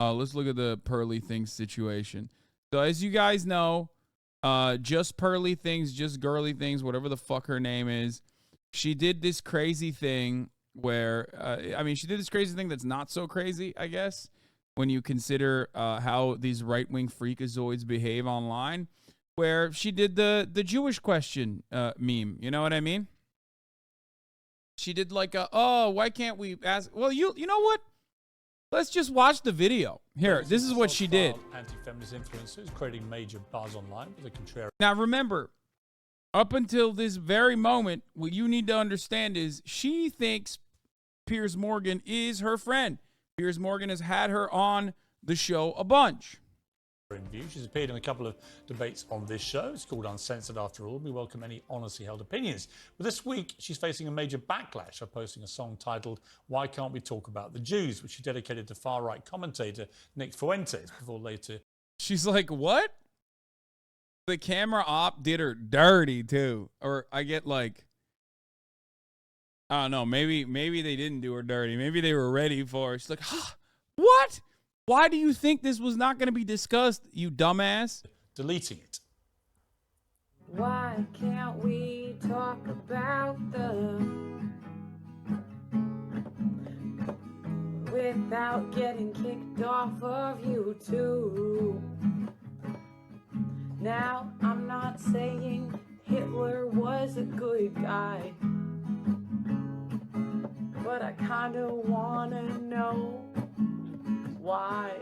Let's look at the Pearly Things situation. So as you guys know, just Pearly Things, just Girly Things, whatever the fuck her name is, she did this crazy thing where, she did this crazy thing that's not so crazy, I guess, when you consider how these right-wing freakazoids behave online, where she did the Jewish question meme. You know what I mean? She did like why can't we ask? Well, you know what? Let's just watch the video. Here, this is what she did. Anti-feminist influencers creating major buzz online with a contrarian. Now remember, up until this very moment, what you need to understand is she thinks Piers Morgan is her friend. Piers Morgan has had her on the show a bunch. She's appeared in a couple of debates on this show. It's called Uncensored after all. We welcome any honestly held opinions. But this week, she's facing a major backlash for posting a song titled Why Can't We Talk About the Jews, which she dedicated to far-right commentator Nick Fuentes before later. She's like, what? The camera op did her dirty too. Or I get like, I don't know, maybe they didn't do her dirty. Maybe they were ready for it. She's like, huh, what? Why do you think this was not going to be discussed, you dumbass? Deleting it. Why can't we talk about them without getting kicked off of YouTube? Now, I'm not saying Hitler was a good guy, but I kinda wanna know why.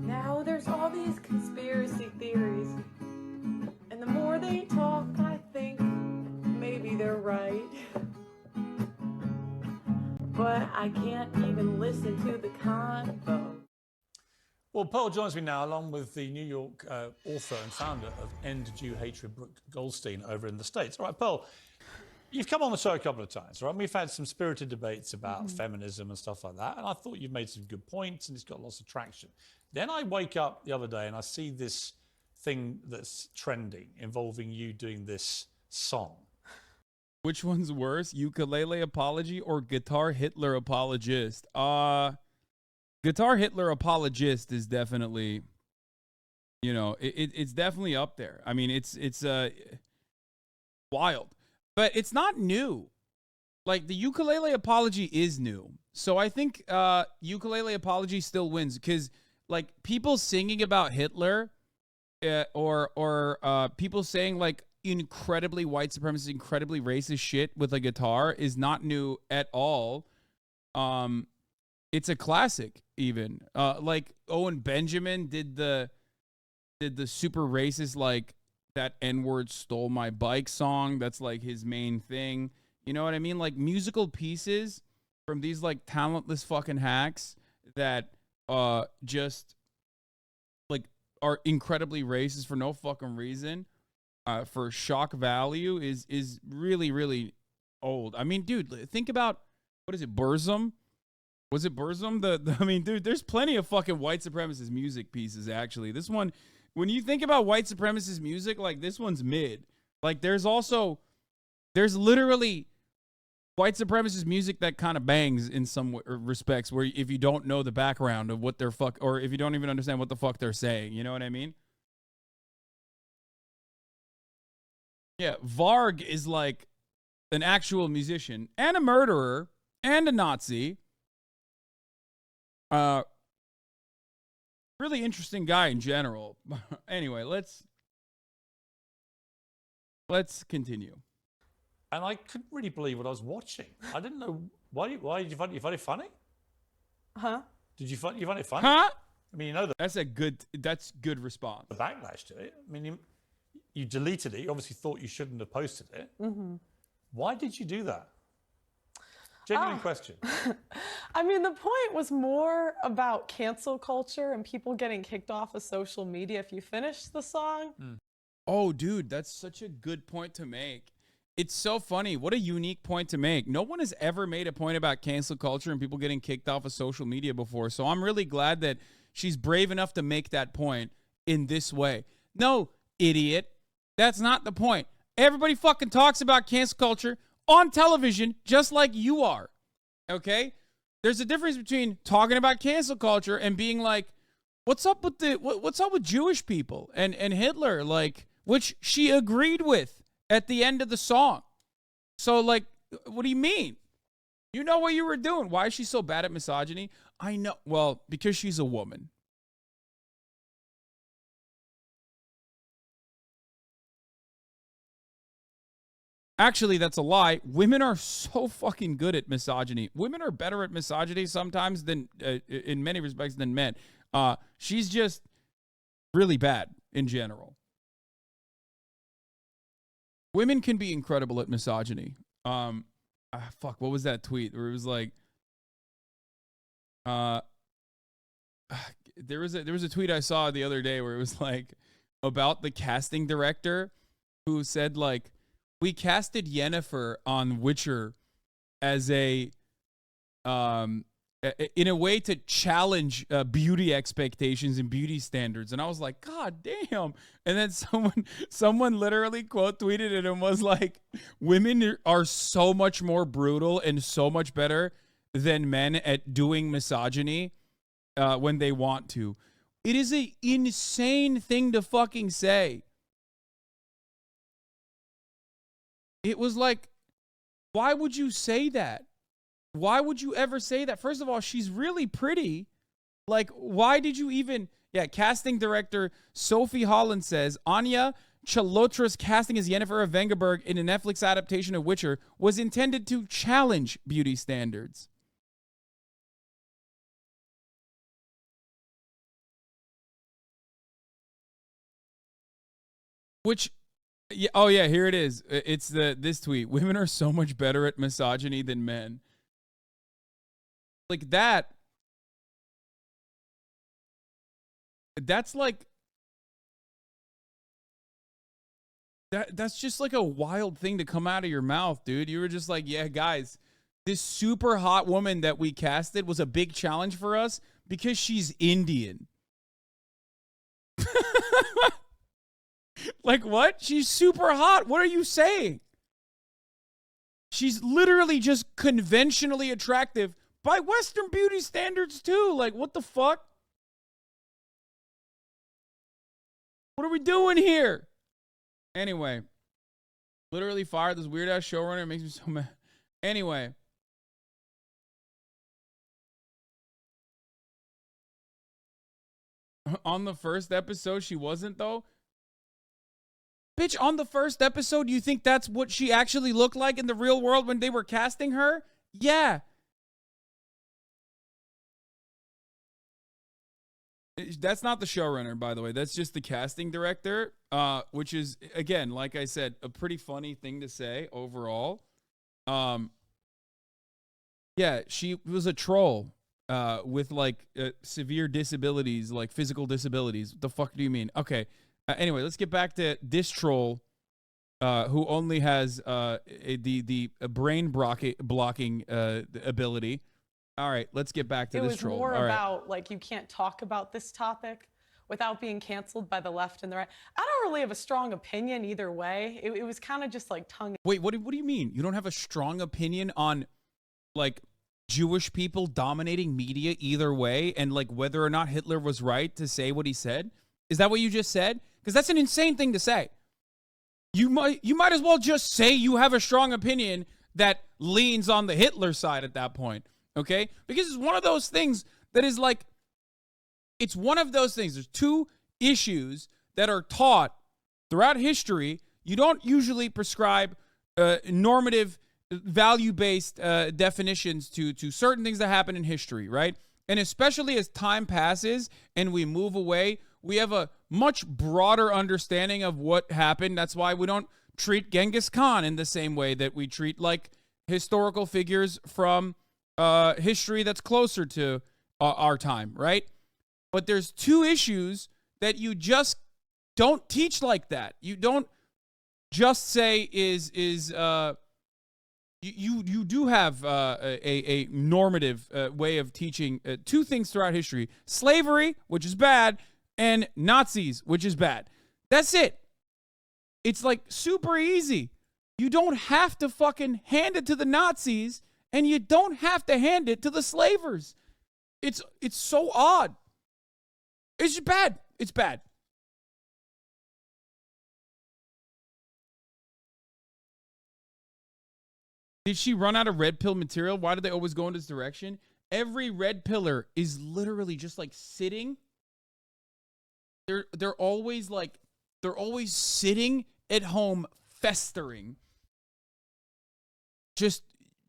Now there's all these conspiracy theories, and the more they talk, I think maybe they're right. But I can't even listen to the convo. Well, Pearl joins me now, along with the New York author and founder of End Jew Hatred, Brooke Goldstein, over in the States. All right, Pearl, you've come on the show a couple of times, right? We've had some spirited debates about feminism and stuff like that, and I thought you've made some good points, and it's got lots of traction. Then I wake up the other day and I see this thing that's trending involving you doing this song. Which one's worse, ukulele apology or guitar Hitler apologist? Guitar Hitler apologist is definitely, you know, it's definitely up there. I mean, it's wild. But it's not new. Like, the ukulele apology is new. So I think ukulele apology still wins because, like, people singing about Hitler or people saying, like, incredibly white supremacist, incredibly racist shit with a guitar is not new at all. It's a classic, even. Like, Owen Benjamin did the super racist, like, that N-word stole my bike song. That's like his main thing. You know what I mean? Like, musical pieces from these like talentless fucking hacks that just like are incredibly racist for no fucking reason, for shock value is really, really old. I mean, dude, think about, what is it, Burzum? Was it Burzum? I mean, dude, there's plenty of fucking white supremacist music pieces, actually. This one, when you think about white supremacist music, like, this one's mid. Like, there's literally white supremacist music that kind of bangs in some respects, where if you don't know the background of what they're or if you don't even understand what the fuck they're saying, you know what I mean? Yeah, Varg is like an actual musician and a murderer and a Nazi. Really interesting guy in general. Anyway, let's continue. And I couldn't really believe what I was watching. I didn't know why did you find it funny? Huh? Did you find it funny? Huh? I mean, you know that's good response. The backlash to it. I mean, you deleted it. You obviously thought you shouldn't have posted it. Why did you do that? Genuine question. I mean, the point was more about cancel culture and people getting kicked off of social media if you finish the song. Oh, dude, that's such a good point to make. It's so funny. What a unique point to make. No one has ever made a point about cancel culture and people getting kicked off of social media before. So I'm really glad that she's brave enough to make that point in this way. No, idiot. That's not the point. Everybody fucking talks about cancel culture on television just like you are. Okay? there's a difference between talking about cancel culture and being like, what's up with what's up with Jewish people and Hitler, like, which she agreed with at the end of the song. So, like, what do you mean? You know what you were doing. Why is she so bad at misogyny? I know. Well, because she's a woman. Actually, that's a lie. Women are so fucking good at misogyny. Women are better at misogyny sometimes than, in many respects, than men. She's just really bad in general. Women can be incredible at misogyny. Fuck, what was that tweet where it was like, there was a tweet I saw the other day where it was like about the casting director who said, like, we casted Yennefer on Witcher as in a way to challenge beauty expectations and beauty standards. And I was like, God damn. And then someone literally quote tweeted it and was like, women are so much more brutal and so much better than men at doing misogyny when they want to. It is an insane thing to fucking say. It was like, why would you say that? Why would you ever say that? First of all, she's really pretty. Like, why did you even... Yeah, casting director Sophie Holland says, Anya Chalotra's casting as Yennefer of Vengerberg in a Netflix adaptation of Witcher was intended to challenge beauty standards. Which... Yeah, oh yeah, here it is. It's this tweet. Women are so much better at misogyny than men. Like that. That's like that's just like a wild thing to come out of your mouth, dude. You were just like, yeah, guys, this super hot woman that we casted was a big challenge for us because she's Indian. Like, what? She's super hot. What are you saying? She's literally just conventionally attractive by Western beauty standards, too. Like, what the fuck? What are we doing here? Anyway, literally fired this weird-ass showrunner. It makes me so mad. Anyway. On the first episode, she wasn't, though. Bitch, on the first episode, you think that's what she actually looked like in the real world when they were casting her? Yeah. That's not the showrunner, by the way. That's just the casting director, which is, again, like I said, a pretty funny thing to say overall. Yeah, she was a troll with, like, severe disabilities, like physical disabilities. What the fuck do you mean? Okay. Anyway, let's get back to this troll who only has the brain blocking ability. All right, let's get back to this troll. It was more about, like, you can't talk about this topic without being canceled by the left and the right. I don't really have a strong opinion either way. It was kind of just like tongue. Wait, what do you mean? You don't have a strong opinion on, like, Jewish people dominating media either way and, like, whether or not Hitler was right to say what he said? Is that what you just said? Because that's an insane thing to say. You might as well just say you have a strong opinion that leans on the Hitler side at that point, okay? Because it's one of those things that is like, it's one of those things. There's two issues that are taught throughout history. You don't usually prescribe normative, value-based definitions to certain things that happen in history, right? And especially as time passes and we move away, we have a much broader understanding of what happened. That's why we don't treat Genghis Khan in the same way that we treat, like, historical figures from history that's closer to our time, right? But there's two issues that you just don't teach like that. You don't just say you do have a normative way of teaching two things throughout history: slavery, which is bad, and Nazis, which is bad. That's it. It's like super easy. You don't have to fucking hand it to the Nazis and you don't have to hand it to the slavers. It's so odd. It's just bad. It's bad. Did she run out of red pill material? Why do they always go in this direction? Every red pillar is literally just like sitting. They're always sitting at home festering. Just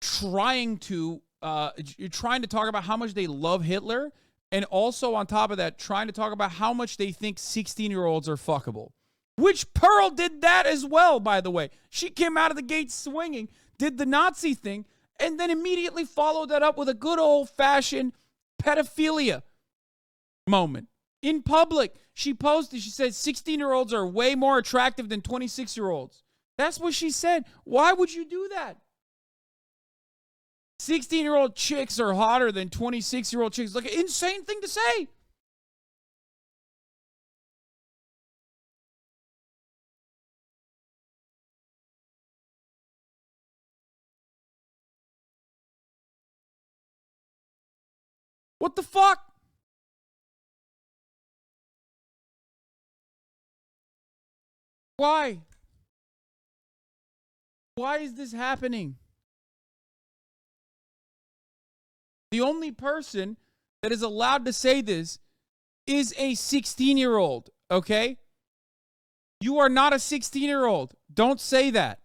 trying to talk about how much they love Hitler, and also on top of that, trying to talk about how much they think 16-year-olds are fuckable. Which Pearl did that as well, by the way. She came out of the gate swinging, did the Nazi thing, and then immediately followed that up with a good old-fashioned pedophilia moment. In public, she posted, she said 16-year-olds are way more attractive than 26-year-olds. That's what she said. Why would you do that? 16-year-old chicks are hotter than 26-year-old chicks. Like an insane thing to say. What the fuck? Why? Why is this happening? The only person that is allowed to say this is a 16-year-old, okay? You are not a 16-year-old. Don't say that.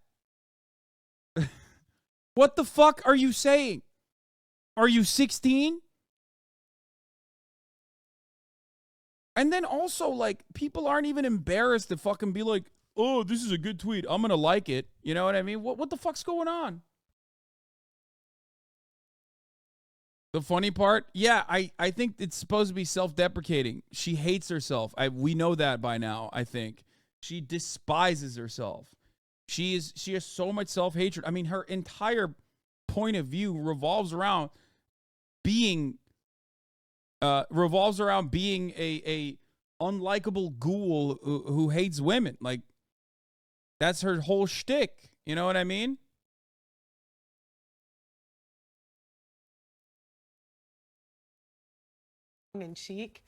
What the fuck are you saying? Are you 16? And then also, like, people aren't even embarrassed to fucking be like, oh, this is a good tweet. I'm going to like it. You know what I mean? What the fuck's going on? The funny part? Yeah, I think it's supposed to be self-deprecating. She hates herself. We know that by now, I think. She despises herself. She has so much self-hatred. I mean, her entire point of view revolves around being a unlikable ghoul who hates women. Like, that's her whole shtick. You know what I mean? In cheek.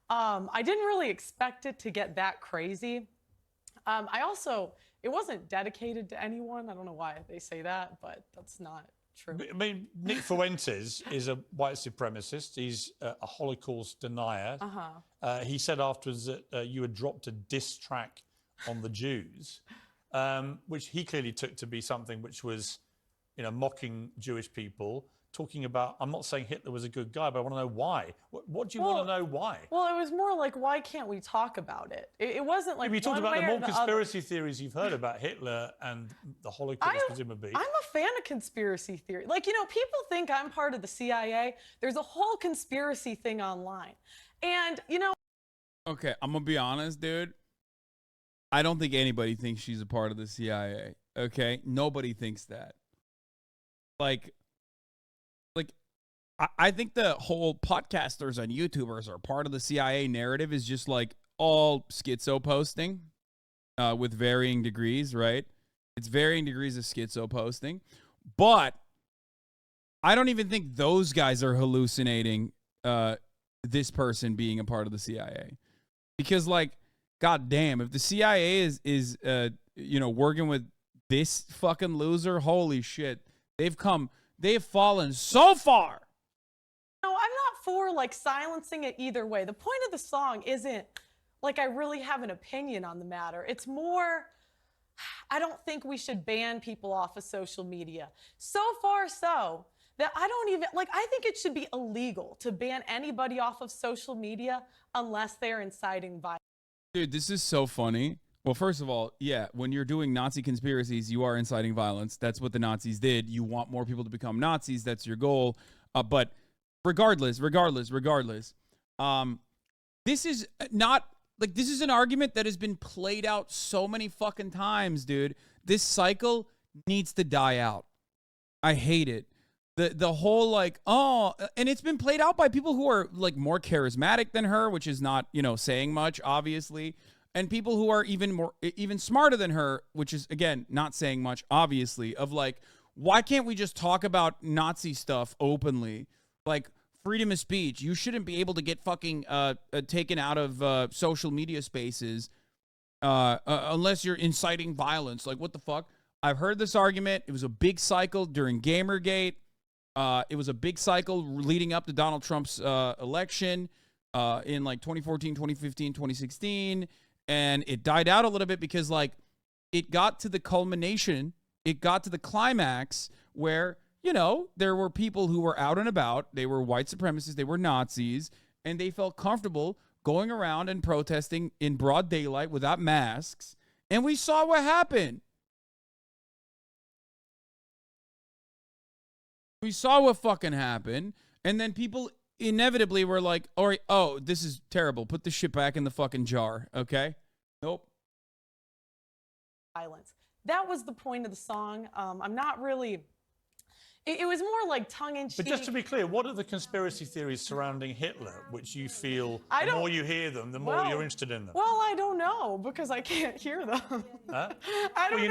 I didn't really expect it to get that crazy. It wasn't dedicated to anyone. I don't know why they say that, but that's not true. I mean, Nick Fuentes is a white supremacist. He's a Holocaust denier. He said afterwards that you had dropped a diss track on the Jews, which he clearly took to be something which was, mocking Jewish people. Talking about, I'm not saying Hitler was a good guy, but I want to know why. What do you want to know why? Well, it was more like, why can't we talk about it? It wasn't like. Have you talked about the more conspiracy theories you've heard about Hitler and the Holocaust, presumably? I'm a fan of conspiracy theory. Like, people think I'm part of the CIA. There's a whole conspiracy thing online. And, Okay, I'm going to be honest, dude. I don't think anybody thinks she's a part of the CIA. Okay? Nobody thinks that. Like, I think the whole podcasters and YouTubers are part of the CIA narrative is just like all schizo posting with varying degrees, right? It's varying degrees of schizo posting. But I don't even think those guys are hallucinating this person being a part of the CIA. Because, like, goddamn, if the CIA is working with this fucking loser, holy shit. They've fallen so far. No, I'm not for like silencing it either way. The point of the song isn't like I really have an opinion on the matter. It's more, I don't think we should ban people off of social media. So far so that I think it should be illegal to ban anybody off of social media unless they're inciting violence. Dude, this is so funny. Well, first of all, yeah, when you're doing Nazi conspiracies, you are inciting violence. That's what the Nazis did. You want more people to become Nazis. That's your goal. But regardless, this is not, like, this is an argument that has been played out so many fucking times, dude. This cycle needs to die out. I hate it. The whole, like, and it's been played out by people who are, like, more charismatic than her, which is not, saying much, obviously. And people who are even smarter than her, which is, again, not saying much, obviously, of like, why can't we just talk about Nazi stuff openly? Like, freedom of speech. You shouldn't be able to get fucking taken out of social media spaces unless you're inciting violence. Like, what the fuck? I've heard this argument. It was a big cycle during Gamergate. It was a big cycle leading up to Donald Trump's election in like 2014, 2015, 2016. And it died out a little bit because, like, it got to the culmination. It got to the climax where, you know, there were people who were out and about. They were white supremacists. They were Nazis. And they felt comfortable going around and protesting in broad daylight without masks. And we saw what happened. We saw what fucking happened. And then people inevitably were like, all right, oh, this is terrible. Put the shit back in the fucking jar, okay? Nope. Violence. That was the point of the song. I'm not really... It was more like tongue-in-cheek. But just to be clear, what are the conspiracy theories surrounding Hitler, which you feel the more you hear them, the more you're interested in them? Well, I don't know because I can't hear them. Huh? I don't know you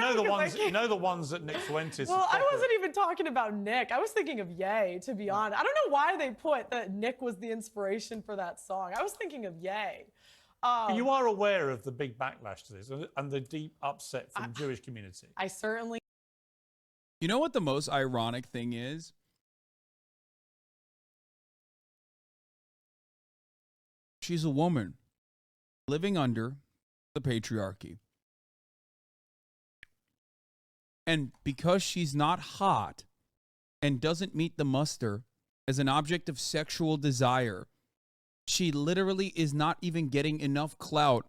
know the ones that Nick Fuentes. Well, I wasn't even talking about Nick. I was thinking of Ye, to be honest. I don't know why they put that Nick was the inspiration for that song. I was thinking of Ye. You are aware of the big backlash to this and the deep upset from the Jewish community. I certainly. You know what the most ironic thing is? She's a woman living under the patriarchy. And because she's not hot and doesn't meet the muster as an object of sexual desire, she literally is not even getting enough clout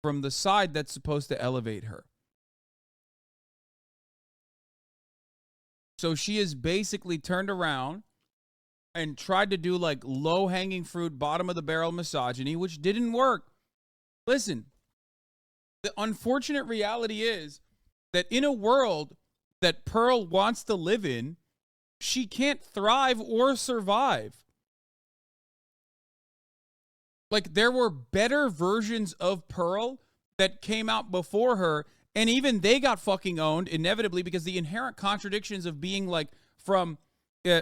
from the side that's supposed to elevate her. So she has basically turned around and tried to do like low-hanging fruit, bottom-of-the-barrel misogyny, which didn't work. Listen, the unfortunate reality is that in a world that Pearl wants to live in, she can't thrive or survive. Like, there were better versions of Pearl that came out before her, and even they got fucking owned inevitably because the inherent contradictions of being like from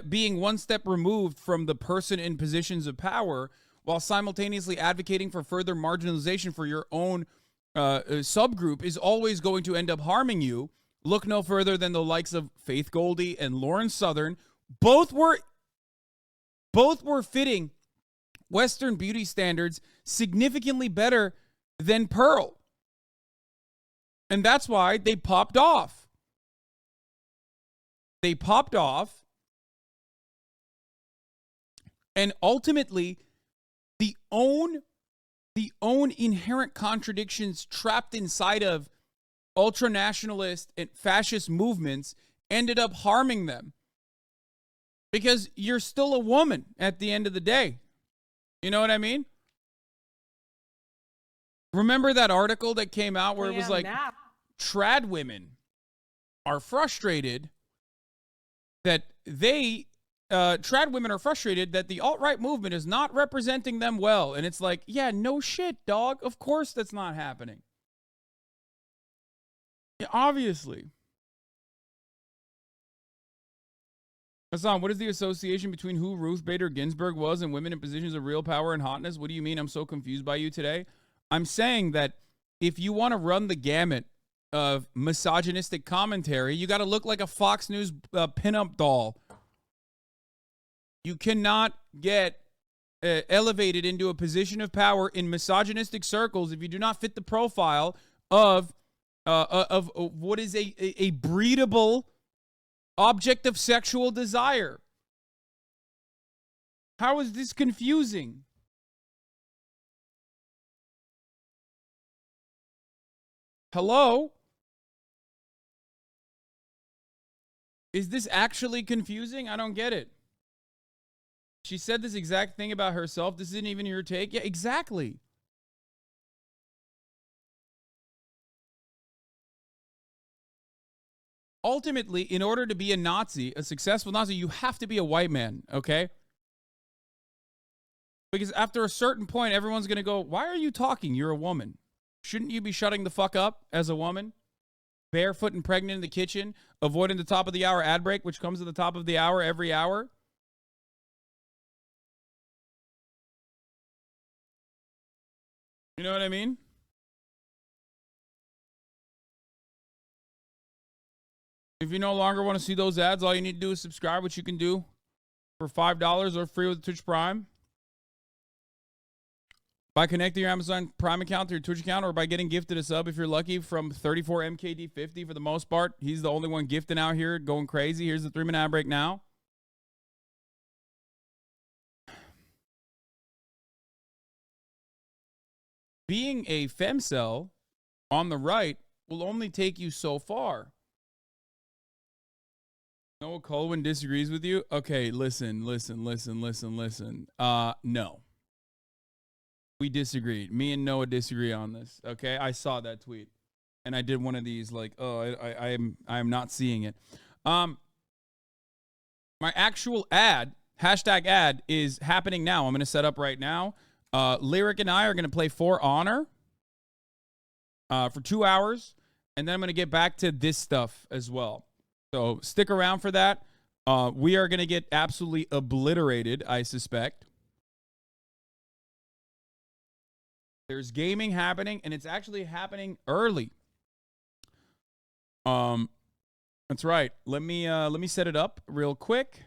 being one step removed from the person in positions of power while simultaneously advocating for further marginalization for your own subgroup is always going to end up harming you. Look no further than the likes of Faith Goldie and Lauren Southern. Both were fitting Western beauty standards significantly better than Pearl. And that's why they popped off. They popped off. And ultimately, the own inherent contradictions trapped inside of ultranationalist and fascist movements ended up harming them. Because you're still a woman at the end of the day. You know what I mean? Remember that article that came out where it was like trad women are frustrated that trad women are frustrated that the alt-right movement is not representing them well. And it's like, yeah, no shit, dog. Of course that's not happening. Yeah, obviously. Hasan, what is the association between who Ruth Bader Ginsburg was and women in positions of real power and hotness? What do you mean? I'm so confused by you today. I'm saying that if you want to run the gamut of misogynistic commentary, you got to look like a Fox News pinup doll. You cannot get elevated into a position of power in misogynistic circles if you do not fit the profile of what is a breedable object of sexual desire. How is this confusing? Hello? Is this actually confusing? I don't get it. She said this exact thing about herself. This isn't even your take. Yeah, exactly. Ultimately, in order to be a Nazi, a successful Nazi, you have to be a white man, okay? Because after a certain point, everyone's going to go, why are you talking? You're a woman. Shouldn't you be shutting the fuck up as a woman? barefoot and pregnant in the kitchen, avoiding the top of the hour ad break, which comes at the top of the hour every hour. You know what I mean? If you no longer want to see those ads, all you need to do is subscribe, which you can do for $5 or free with Twitch Prime. By connecting your Amazon Prime account to your Twitch account, or by getting gifted a sub if you're lucky from 34MKD50 for the most part. He's the only one gifting out here, going crazy. Here's the 3-minute ad break now. Being a femcel on the right will only take you so far. Noah Colwyn disagrees with you. Okay, listen. No. We disagreed. Me and Noah disagree on this. Okay, I saw that tweet, and I did one of these like, oh, I am not seeing it. My actual ad, hashtag ad, is happening now. I'm gonna set up right now. Lyric and I are gonna play For Honor for 2 hours, and then I'm gonna get back to this stuff as well. So stick around for that. We are gonna get absolutely obliterated, I suspect. There's gaming happening, and it's actually happening early. That's right. Let me set it up real quick.